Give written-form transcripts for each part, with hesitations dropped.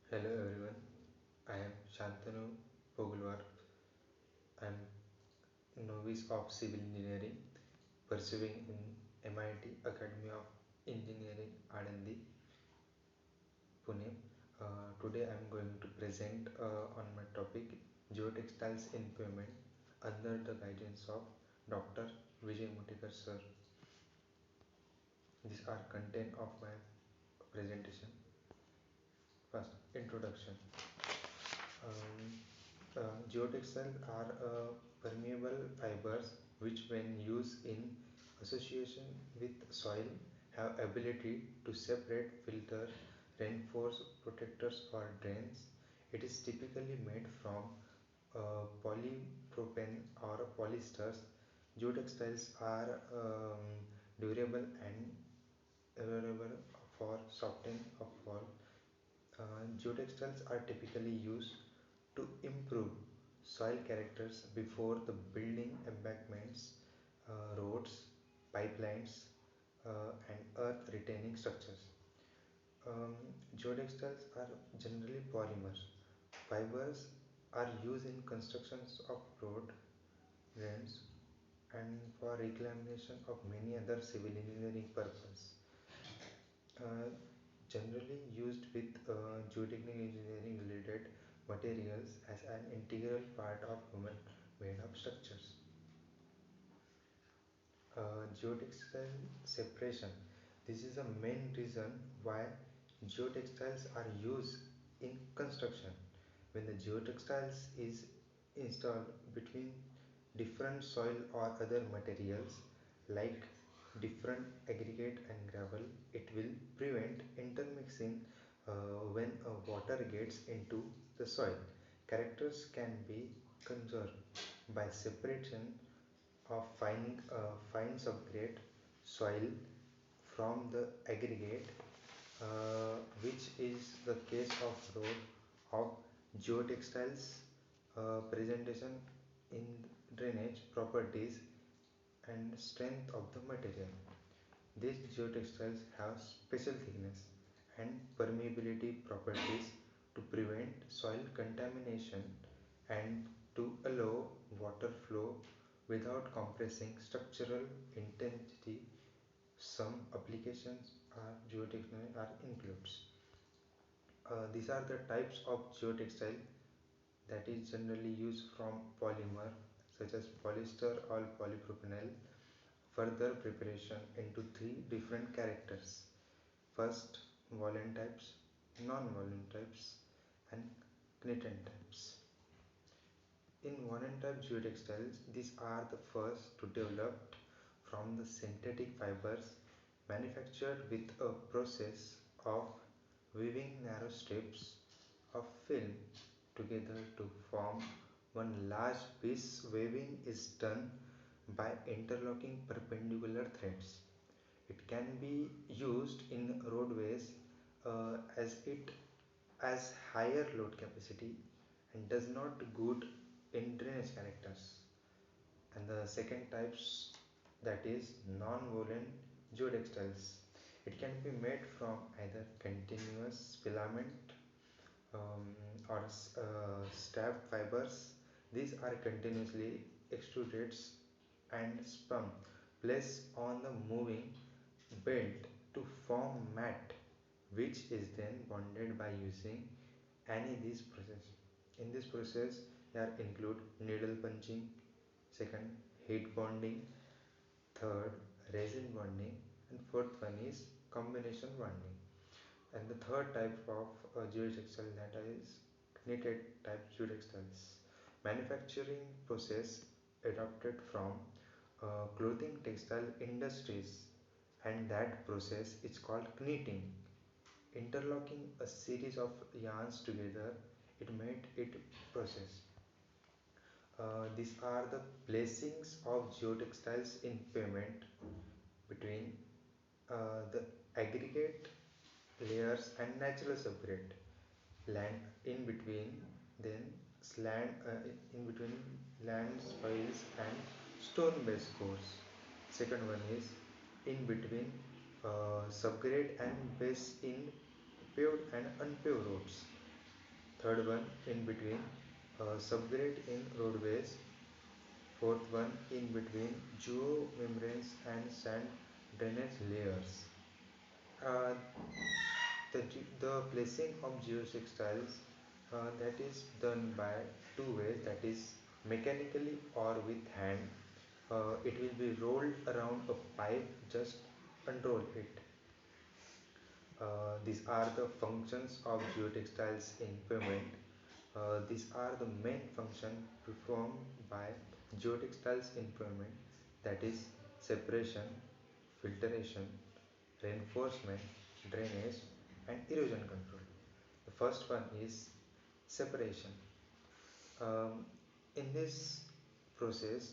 Hello everyone, I am Shantanu Pogulwar. I am novice of civil engineering pursuing in MIT Academy of Engineering Anandi, Pune. Today I am going to present on my topic Geotextiles in Pavement under the guidance of Dr. Vijay Mutikar sir. These are content of my presentation. First, introduction. Geotextiles are permeable fibers which, when used in association with soil, have ability to separate, filter, reinforce, protectors, or drains. It is typically made from polypropylene or polyesters. Geotextiles are durable and available for softening of wall. Geotextiles are typically used to improve soil characters before the building embankments, roads, pipelines, and earth retaining structures. Um, Geotextiles are generally polymers. Fibers are used in constructions of road, drains, and for reclamation of many other civil engineering purposes. Uh, Generally used with geotechnical engineering related materials as an integral part of human made up structures. Geotextile separation. This is the main reason why geotextiles are used in construction. When the geotextiles is installed between different soil or other materials like different aggregate and gravel, it will prevent intermixing when water gets into the soil. Characters can be conserved by separation of fine subgrade soil from the aggregate, which is the case of road of geotextiles. Presentation in drainage properties and strength of the material. These geotextiles have special thickness and permeability properties to prevent soil contamination and to allow water flow without compressing structural intensity. Some applications are geotextile are includes. These are the types of geotextile that is generally used from polymer such as polyester or polypropylene. Further preparation into three different characters. First, violent types, non-violent types, and knited types. In violent type geotextiles, these are the first to develop from the synthetic fibers manufactured with a process of weaving narrow strips of film together to form one large piece. Weaving is done by interlocking perpendicular threads. It can be used in roadways as it has higher load capacity and does not good in drainage characters. And the second types, that is non-woven geotextiles. It can be made from either continuous filament um, or stabbed fibers. These are continuously extruded and spun, placed on the moving belt to form mat, which is then bonded by using any of these process. In this process, there include needle punching, second heat bonding, third resin bonding, and fourth one is combination bonding. And the third type of geotextile, that is knitted type geotextiles. Manufacturing process adopted from clothing textile industries, and that process is called knitting. Interlocking a series of yarns together, it made it process. These are the placings of geotextiles in pavement between the aggregate layers and natural subgrade. Land in between, then slant in between land soils and stone base cores. Second one is in between subgrade and base in paved and unpaved roads. third one in between subgrade in roadways, fourth one in between geomembranes and sand drainage layers. Uh, the placing of geotextiles that is done by two ways, that is mechanically or with hand. It will be rolled around a pipe, just unroll it. These are the functions of geotextiles in pavement. These are the main functions performed by geotextiles in pavement, that is separation, filtration, reinforcement, drainage, and erosion control. The first one is separation. Um, in this process,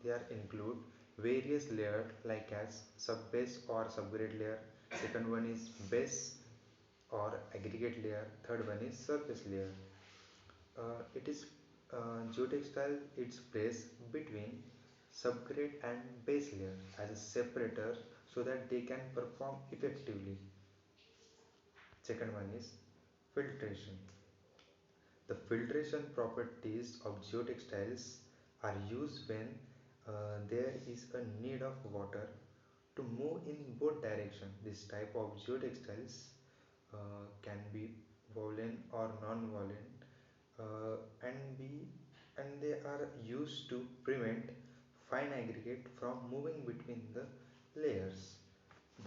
there include various layers like as subbase or subgrade layer. Second one is base or aggregate layer. Third one is surface layer. It is geotextile. It's placed between subgrade and base layer as a separator so that they can perform effectively. Second one is filtration. The filtration properties of geotextiles are used when there is a need of water to move in both directions. This type of geotextiles can be woven or non-woven, uh, and be and they are used to prevent fine aggregate from moving between the layers.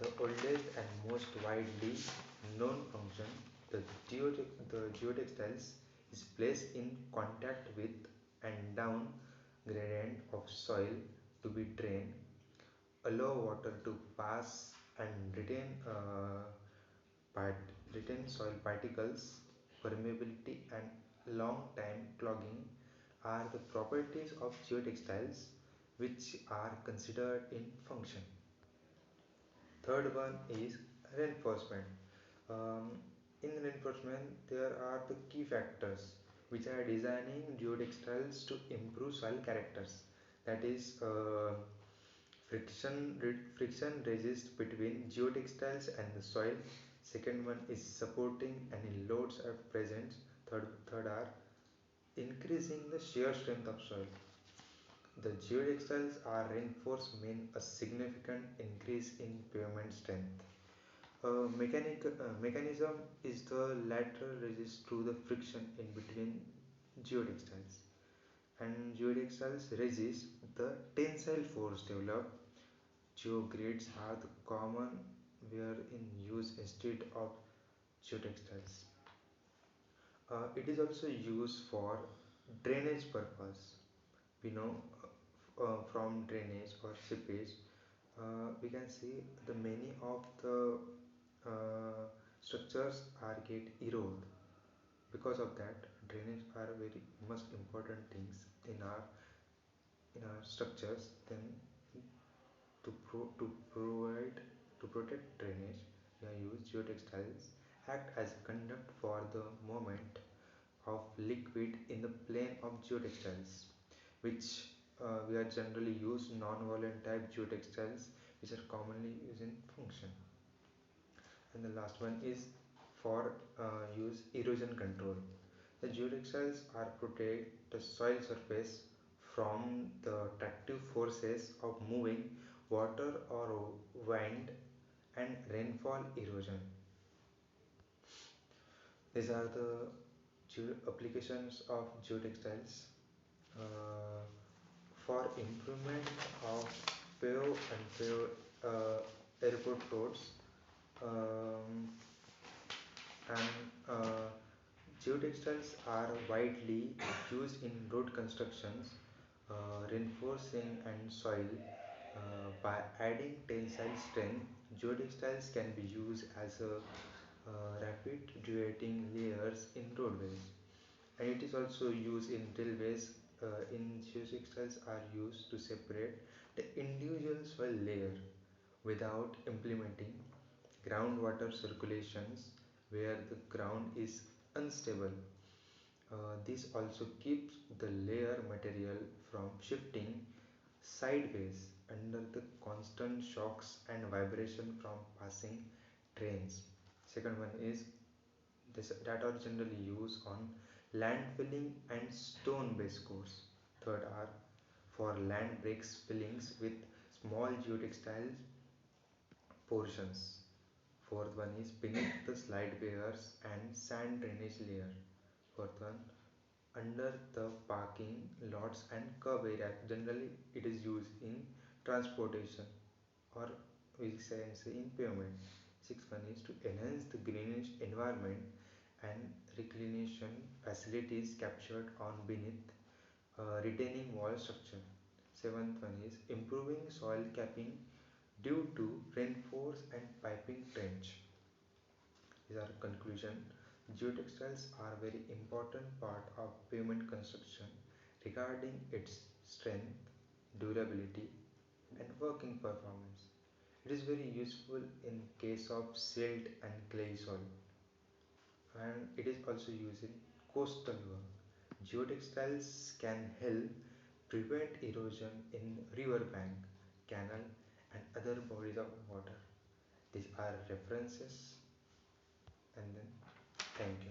The oldest and most widely known function, the, the geotextiles, is placed in contact with and down gradient of soil to be drained, allow water to pass and retain soil particles. Permeability and long time clogging are the properties of geotextiles which are considered in function. Third one is reinforcement. Um, in reinforcement, there are the key factors which are designing geotextiles to improve soil characters. That is friction resist between geotextiles and the soil. Second one is supporting any loads are present. Third are increasing the shear strength of soil. The geotextiles are reinforced mean a significant increase in pavement strength. Mechanism is the lateral resist to the friction in between geotextiles, and geotextiles resist the tensile force developed. Geogrids are the common where in use instead of geotextiles. It is also used for drainage purpose. We know from drainage or seepage, we can see the many of the structures are get eroded. Because of that, drainage are very much important things in our structures. Then to provide to protect drainage, we are use geotextiles act as conduct for the movement of liquid in the plane of geotextiles, which we are generally use non-violent type geotextiles which are commonly used in function. And the last one is for use erosion control. The geotextiles are protect the soil surface from the tractive forces of moving water or wind and rainfall erosion. These are the applications of geotextiles. Uh, for improvement of pave airport roads, um, and geotextiles are widely used in road constructions, reinforcing and soil. By adding tensile strength, geotextiles can be used as a rapid duetting layers in roadways, and it is also used in railways. In geotextiles are used to separate the individual soil layer without implementing groundwater circulations where the ground is unstable. This also keeps the layer material from shifting sideways under the constant shocks and vibration from passing trains. Second one is that are generally used on land filling and stone base course. Third are for land breaks fillings with small geotextile portions. Fourth one is beneath the slide bears and sand drainage layer. Fourth one, under the parking lots and curb area. Generally, it is used in transportation or we say in pavement. Sixth one is to enhance the greenish environment and reclination facilities captured on beneath retaining wall structure. Seventh one is improving soil capping due to reinforce and piping trench. These are conclusion. Geotextiles are a very important part of pavement construction regarding its strength, durability, and working performance. It is very useful in case of silt and clay soil, and it is also used in coastal work. Geotextiles can help prevent erosion in river bank, canal, and other bodies of water. These are references, and then thank you.